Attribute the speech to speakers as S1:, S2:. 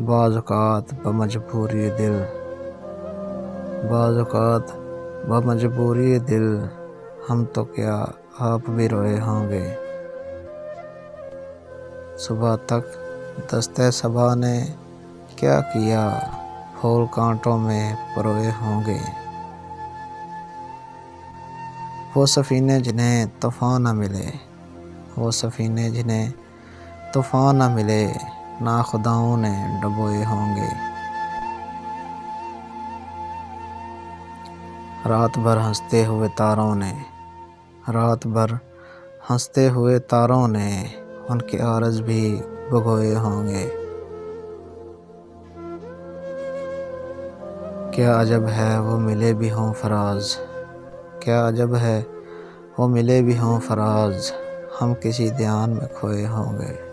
S1: बाज़-औक़ात बमजबूरी दिल, बाज़-औक़ात बमजबूरी दिल, हम तो क्या आप भी रोए होंगे। सुबह तक दस्ते सबा ने क्या किया, फूल कांटों में परोए होंगे। वो सफ़ीने जिन्हें तूफ़ान न मिले, वो सफ़ीने जिन्हें तूफ़ान न मिले, नाख़ुदाओं ने डुबोए होंगे। रात भर हंसते हुए तारों ने, रात भर हंसते हुए तारों ने उनके आरज़ भी भगोए होंगे। क्या अजब है वो मिले भी हों फ़राज़, क्या अजब है वो मिले भी हों फ़राज़, हम किसी ध्यान में खोए होंगे।